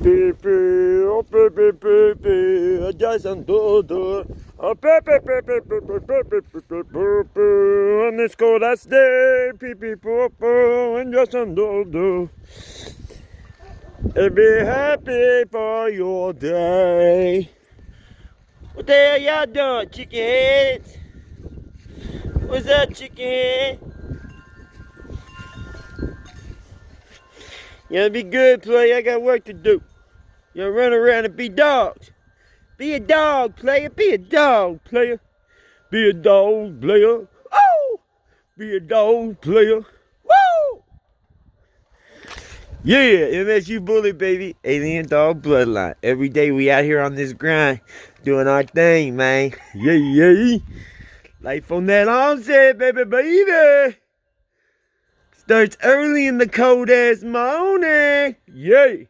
Pepe, oh Pepe, Pepe, Jason Dodo, oh Pepe, Pepe, Pepe, Pepe, Pepe, Pepe, on this cold ass day, Pepe, Popo, and Jason Dodo. And be happy for your day. What the hell y'all doing, chicken heads? What's up, chicken head? You gotta be good, player. I got work to do. You gotta run around and be dogs. Be a dog, player. Be a dog, player. Be a dog, player. Oh! Be a dog, player. Woo! Yeah, MSU bully, baby. Alien dog bloodline. Every day we out here on this grind, doing our thing, man. Yeah, yeah. Life on that onset, baby, baby. Starts early in the cold ass morning. Yay.